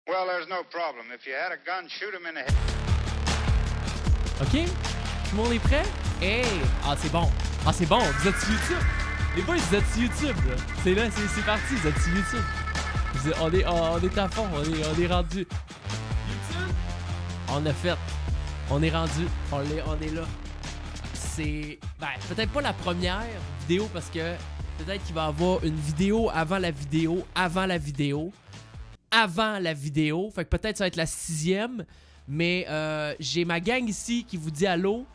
Well, there's no problem. If you had a gun, shoot him in the head. OK? Tout le monde est prêt? Hey! Ah, c'est bon. Ah, c'est bon. Vous êtes sur YouTube. Les boys, vous êtes sur YouTube, là. C'est là, c'est parti. Vous êtes sur YouTube. On est à fond. On est rendu. YouTube? On a fait. On est rendu. On est là. C'est... Ben, peut-être pas la première vidéo parce que peut-être qu'il va y avoir une vidéo avant la vidéo, avant la vidéo, avant la vidéo. Fait que peut-être ça va être la 6e. Mais j'ai ma gang ici qui vous dit allô.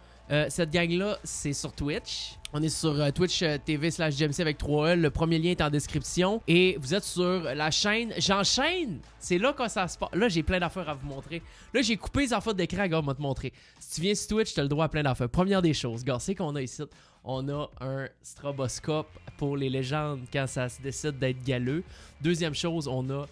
Cette gang-là, c'est sur Twitch. On est sur Twitch TV/JMC avec 3E. Le premier lien est en description. Et vous êtes sur la chaîne. J'enchaîne. C'est là que ça se passe. Là, j'ai plein d'affaires à vous montrer. Là, j'ai coupé les affaires d'écran. Gars, on va te montrer. Si tu viens sur Twitch, tu as le droit à plein d'affaires. Première des choses, gars, c'est qu'on a ici. On a un stroboscope pour les légendes quand ça se décide d'être galeux. Deuxième chose, on a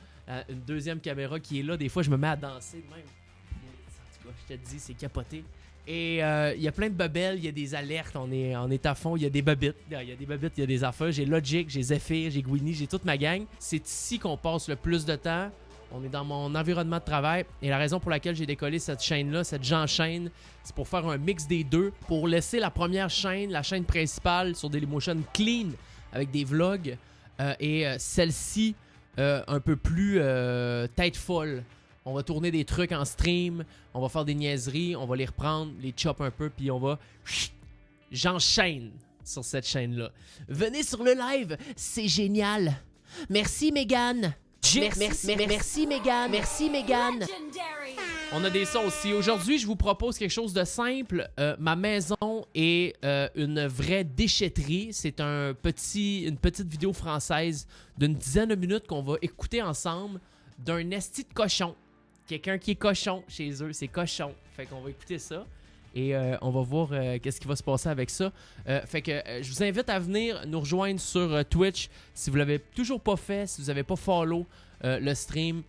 une deuxième caméra qui est là. Des fois, je me mets à danser de même. En tout cas, je te dis, c'est capoté. Et il y a plein de bebelles, il y a des alertes, on est à fond, il y a des bobites, il y a des affaires. J'ai Logic, j'ai Zephyr, j'ai Gwini, j'ai toute ma gang. C'est ici qu'on passe le plus de temps. On est dans mon environnement de travail. Et la raison pour laquelle j'ai décollé cette chaîne-là, cette Jean-chaîne, c'est pour faire un mix des deux. Pour laisser la première chaîne, la chaîne principale sur Dailymotion clean, avec des vlogs. Et celle-ci, un peu plus tête folle. On va tourner des trucs en stream, on va faire des niaiseries, on va les reprendre, les chop un peu, puis on va... J'enchaîne sur cette chaîne-là. Venez sur le live, c'est génial. Merci, Mégane. Merci, Mégane. Merci, Mégane. On a des sons aussi. Aujourd'hui, je vous propose quelque chose de simple. Ma maison est une vraie déchetterie. C'est une petite vidéo française d'une dizaine de minutes qu'on va écouter ensemble d'un esti de cochon. Quelqu'un qui est cochon chez eux, c'est cochon. Fait qu'on va écouter ça et on va voir qu'est-ce qui va se passer avec ça. Fait que je vous invite à venir nous rejoindre sur Twitch si vous l'avez toujours pas fait, si vous n'avez pas follow le stream.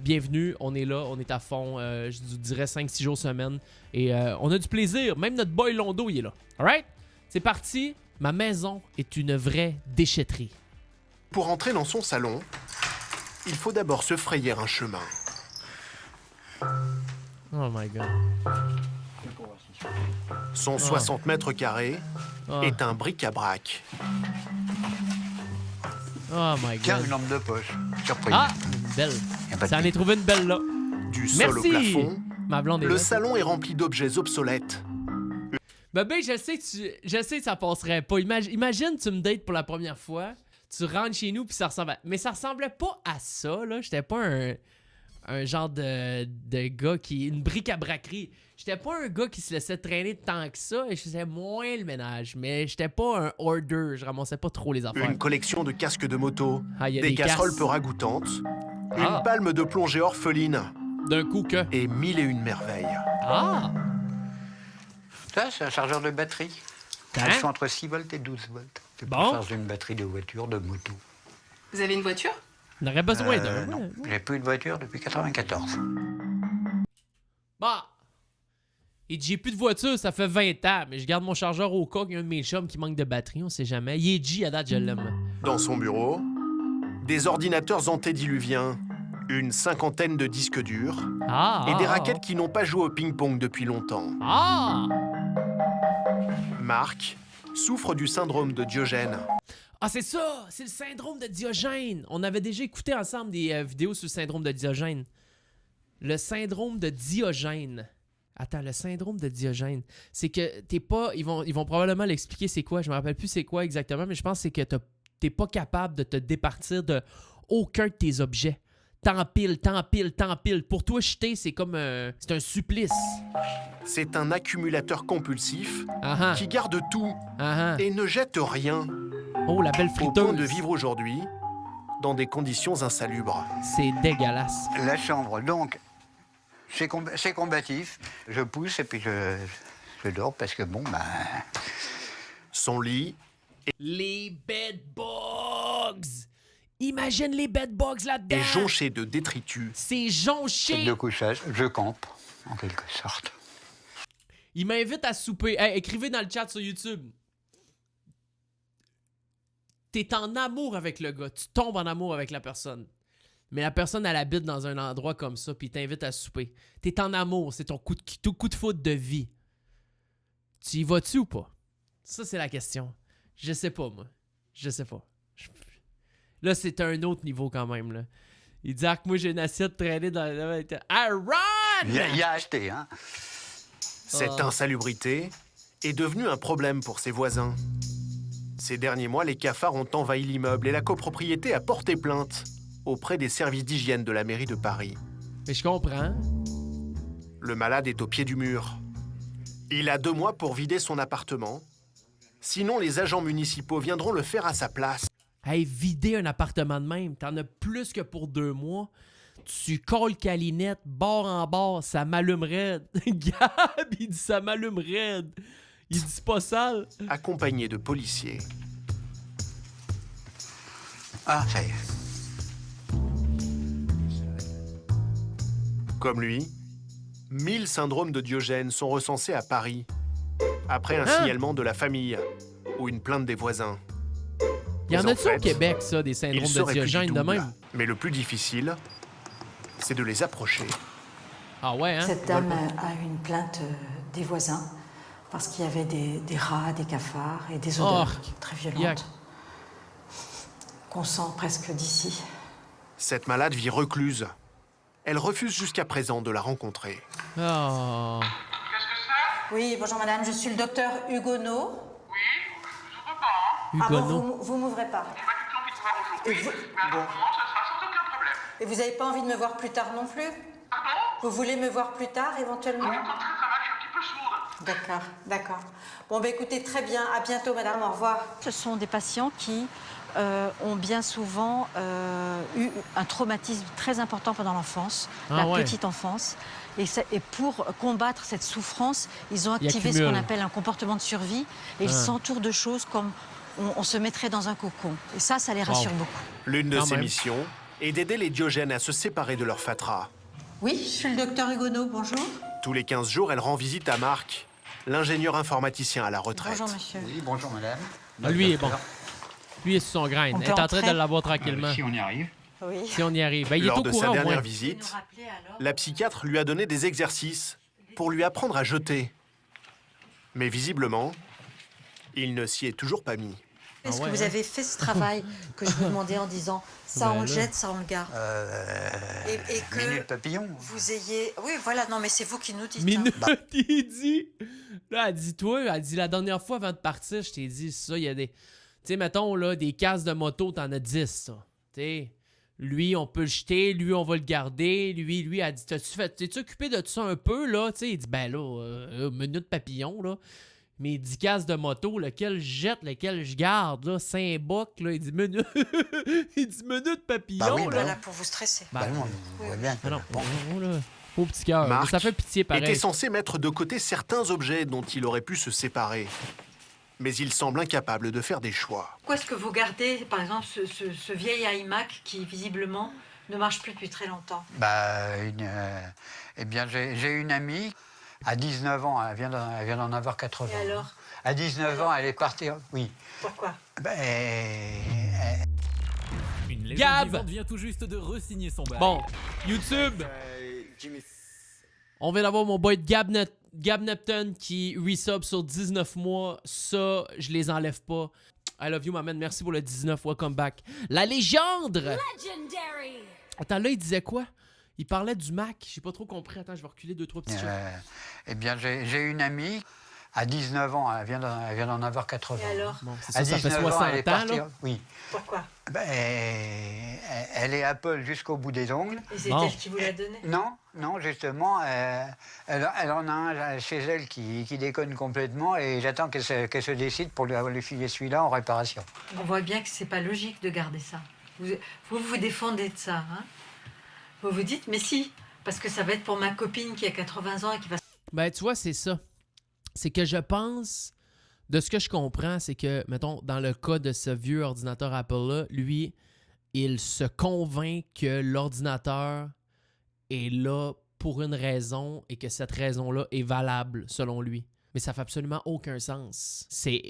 Bienvenue, on est là, on est à fond, je vous dirais 5-6 jours semaine et on a du plaisir. Même notre boy Londo, il est là. Alright? C'est parti. Ma maison est une vraie déchetterie. Pour entrer dans son salon, il faut d'abord se frayer un chemin. Oh my god. Son 60 mètres carrés est un bric-à-brac. Oh my Tiens, god. une lampe de poche. Surprise. Ah, belle. Y a pas de Ça en est trouvé une belle là. Du sol au Merci. plafond, Ma blonde est le là. salon est rempli d'objets obsolètes. Bébé, je sais que ça passerait pas. Imagine, tu me dates pour la première fois, tu rentres chez nous puis ça ressemble à... Mais ça ressemblait pas à ça, là. J'étais pas un genre de gars qui... Une bric-à-braquerie. J'étais pas un gars qui se laissait traîner tant que ça et je faisais moins le ménage. Mais j'étais pas un hoarder. Je ramassais pas trop les affaires. Une collection de casques de moto, Ah, y a des casseroles casses. peu ragoûtantes, Ah. une palme de plongée orpheline D'un coup que... et 1001 merveilles. Ah! Ça, c'est un chargeur de batterie. Hein? Elles sont entre 6 volts et 12 volts. C'est pour Bon. charger une batterie de voiture, de moto. Vous avez une voiture? On aurait besoin d'un... Non, ouais. j'ai plus eu de voiture depuis 94. Bah! Il dit, j'ai plus de voiture, ça fait 20 ans, mais je garde mon chargeur au cas qu'il y a un de mes chums qui manque de batterie, on sait jamais. Il est G, à date, je l'aime. Dans son bureau, des ordinateurs antédiluviens, une cinquantaine de disques durs Ah! et des ah, raquettes qui n'ont pas joué au ping-pong depuis longtemps. Ah! Marc souffre du syndrome de Diogène. Ah, c'est ça! C'est le syndrome de Diogène! On avait déjà écouté ensemble des vidéos sur le syndrome de Diogène. Le syndrome de Diogène. Attends, le syndrome de Diogène. C'est que t'es pas... Ils vont probablement l'expliquer c'est quoi. Je me rappelle plus c'est quoi exactement, mais je pense que c'est que t'es pas capable de te départir de aucun de tes objets. T'empiles. Pour toi, jeter, c'est comme c'est un supplice. C'est un accumulateur compulsif Ah qui garde tout ah. et ne jette rien, Oh, la belle au point de friteuse. vivre aujourd'hui dans des conditions insalubres. C'est dégueulasse. La chambre, donc, c'est combatif. Je pousse et puis je dors parce que bon, ben... Son lit Les bedbugs! Imagine les bedbugs là-dedans! est jonché de détritus. C'est Tête jonché! de couchage, je campe, en quelque sorte. Il m'invite à souper. Hey, écrivez dans le chat sur YouTube. T'es en amour avec le gars. Tu tombes en amour avec la personne. Mais la personne, elle habite dans un endroit comme ça, puis t'invite à souper. T'es en amour, c'est ton coup de foudre de vie. Tu y vas-tu ou pas? Ça, c'est la question. Je sais pas, moi. Je sais pas. Là, c'est un autre niveau quand même, là. Il dit que moi, j'ai une assiette traînée dans... I run! Il a acheté, hein. Cette insalubrité est devenue un problème pour ses voisins. Ces derniers mois, les cafards ont envahi l'immeuble et la copropriété a porté plainte auprès des services d'hygiène de la mairie de Paris. Mais je comprends. Le malade est au pied du mur. Il a 2 mois pour vider son appartement. Sinon, les agents municipaux viendront le faire à sa place. Hey, vider un appartement de même, t'en as plus que pour 2 mois. Tu colles câlinette, bord en bord, ça m'allume raide. Gab, il dit ça m'allume raide. Il dit c'est pas sale. Accompagné de policiers. Ah, ça y est. Comme lui, 1000 syndromes de Diogène sont recensés à Paris, après un signalement de la famille ou une plainte des voisins. Il y en Mais en a-tu au fait, Québec, ça, des Il syndromes de serait plus du Diogène de double. même? Mais le plus difficile, c'est de les approcher. Ah ouais, hein? Cette dame a eu une plainte des voisins parce qu'il y avait des rats, des cafards et des odeurs très violentes Yuck. qu'on sent presque d'ici. Cette malade vit recluse. Elle refuse jusqu'à présent de la rencontrer. Oh. Oui, bonjour madame, je suis le docteur Hugonneau. Oui, je ne vois pas, hein. Ah bon, Hugonneau. vous m'ouvrez pas. J'ai pas du tout envie de voir aujourd'hui, Et vous- mais à un moment, ça sera sans aucun problème. Et vous n'avez pas envie de me voir plus tard non plus? Pardon? Vous voulez me voir plus tard éventuellement? Je m'entends très mal, je suis un petit peu sourde. D'accord, d'accord. Bon, bah écoutez, très bien. À bientôt, madame. Au revoir. Ce sont des patients qui ont bien souvent eu un traumatisme très important pendant l'enfance, Ah la ouais. petite enfance. Et pour combattre cette souffrance, ils ont Ils activé ce qu'on accumulent. appelle un comportement de survie. Et ils Ah. s'entourent de choses comme on se mettrait dans un cocon. Et ça les rassure beaucoup. L'une de Quand ses même. missions est d'aider les Diogènes à se séparer de leur fatras. Oui, je suis le docteur Hugonneau. Bonjour. Tous les 15 jours, elle rend visite à Marc, l'ingénieur informaticien à la retraite. Bonjour, monsieur. Oui, bonjour madame. Ah, lui est Docteur. bon. Lui est sur son grain. On Elle peut est en train entrer? de l'avoir tranquillement. Si on y arrive. Oui. Si on y arrive. Ben, il est Lors au de courant sa au dernière moins. visite, la psychiatre lui a donné des exercices pour lui apprendre à jeter. Mais visiblement, il ne s'y est toujours pas mis. Est-ce Ah ouais, que vous hein? avez fait ce travail que je vous demandais en disant ça Ben on le là. jette, ça on le garde et que Minute papillon. vous ayez... Oui, voilà, non mais c'est vous qui nous dites. Minute, hein. il dit. Là, elle dit, toi, elle dit, la dernière fois avant de partir, je t'ai dit, ça, il y a des. Tu sais, mettons, là, des casques de moto, t'en as 10, ça. Tu sais, lui, on peut le jeter, lui, on va le garder. Lui, elle dit, t'es-tu occupé de tout ça un peu, là? Tu sais, il dit, ben là, minute papillon, là. Mes 10 casques de moto, lequel je jette, lequel je garde, là, 5 bucks, là. Il dit, minute. Il dit, minute papillon, Bah oui, là. bah Voilà, pour vous stresser. Ben, Bah non, on voit bien que... ah non, bon. non, là. Pauvre petit cœur. Marc Ça fait pitié, pareil. était censé mettre de côté certains objets dont il aurait pu se séparer. Mais il semble incapable de faire des choix. Pourquoi est-ce que vous gardez, par exemple, ce vieil iMac qui, visiblement, ne marche plus depuis très longtemps? Eh bien, j'ai une amie, à 19 ans, elle vient d'en avoir 80. Et alors? À 19 ans, elle est partie... Oui. Pourquoi? Une légende Gab vivante vient tout juste de re-signer son bail. Bon, YouTube. On vient d'avoir mon boy Gab Neptune qui resub sur 19 mois. Ça, je les enlève pas. I love you, my man. Merci pour le 19. Welcome back. La légende! Legendary! Attends, là, il disait quoi? Il parlait du Mac. J'ai pas trop compris. Attends, je vais reculer 2-3 petits choses. Eh bien, j'ai une amie, à 19 ans, elle vient d'en avoir 80. Et alors? Bon, c'est À ça, ça fait 19 ans, 60 elle est ans, partie... là. Oui. Pourquoi? Elle est Apple jusqu'au bout des ongles. Et c'est Bon. elle qui vous l'a donné? Non, justement, elle en a un chez elle qui déconne complètement et j'attends qu'elle se décide pour lui filer celui-là en réparation. On voit bien que c'est pas logique de garder ça. Vous défendez de ça, hein? Vous vous dites, mais si, parce que ça va être pour ma copine qui a 80 ans et qui va... Ben, tu vois, c'est ça. C'est que je pense, de ce que je comprends, c'est que, mettons, dans le cas de ce vieux ordinateur Apple-là, lui, il se convainc que l'ordinateur est là pour une raison et que cette raison-là est valable, selon lui. Mais ça fait absolument aucun sens. C'est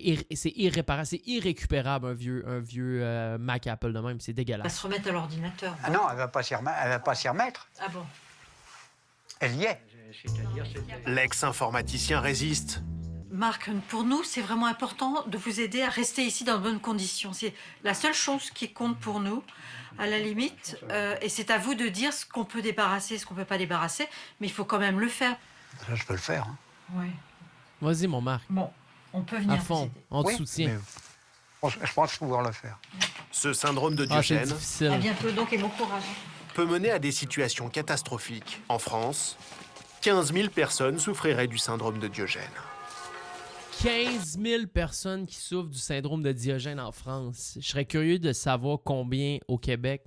irréparable, c'est irrécupérable un vieux Mac Apple de même. C'est Elle va dégueulasse. se remettre à l'ordinateur. Ah non, elle va pas s'y remettre. Ah bon? Elle y est. L'ex-informaticien résiste. Marc, pour nous, c'est vraiment important de vous aider à rester ici dans de bonnes conditions. C'est la seule chose qui compte pour nous, à la limite. Et c'est à vous de dire ce qu'on peut débarrasser, ce qu'on peut pas débarrasser. Mais il faut quand même le faire. Ça, je peux le faire. Hein. Oui. Vas-y, mon Marc. Bon, on peut venir À fond, vous aider. on te Oui, soutient. mais je pense pouvoir le faire. Ce syndrome de Ah, c'est Diogène difficile. À bientôt donc et bon courage. peut mener à des situations catastrophiques. En France, 15 000 personnes souffriraient du syndrome de Diogène. 15 000 personnes qui souffrent du syndrome de Diogène en France. Je serais curieux de savoir combien au Québec.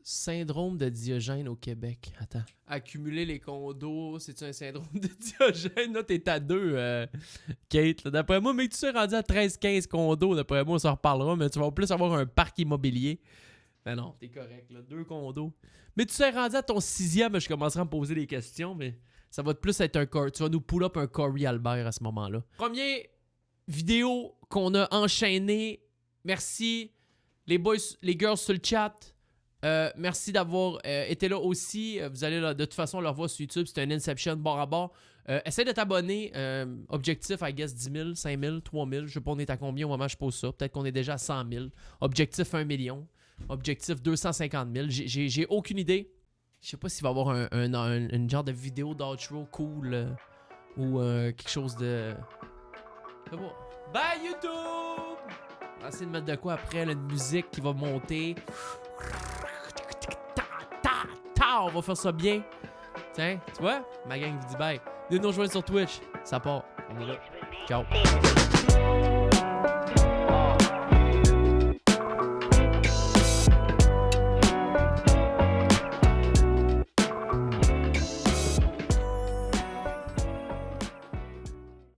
Syndrome de Diogène au Québec. Attends. Accumuler les condos, c'est-tu un syndrome de Diogène? Là, t'es à 2, Kate. Là. D'après moi, mais tu serais rendu à 13-15 condos. D'après moi, on s'en reparlera, mais tu vas plus avoir un parc immobilier. Ben non, t'es correct, là. 2 condos. Mais tu serais rendu à ton 6e, je commencerai à me poser des questions, mais ça va plus être un Corey. Tu vas nous pull up un Corey Albert à ce moment-là. Première vidéo qu'on a enchaîné. Merci les boys, les girls sur le chat. Merci d'avoir été là aussi. Vous allez là, de toute façon leur voir sur YouTube. C'est un Inception bord à bord. Essaye de t'abonner. Objectif, I guess, 10 000, 5 000, 3 000. Je sais pas on est à combien au moment où je pose ça. Peut-être qu'on est déjà à 100 000. Objectif 1 million. Objectif 250 000. J'ai aucune idée. Je sais pas s'il va y avoir une genre de vidéo d'outro cool ou quelque chose de... C'est bon. Bye YouTube! On va essayer de mettre de quoi après, là, une musique qui va monter. On va faire ça bien. Tiens, tu vois? Ma gang vous dit bye. Venez nous rejoindre sur Twitch. Ça part. On est là. Ciao.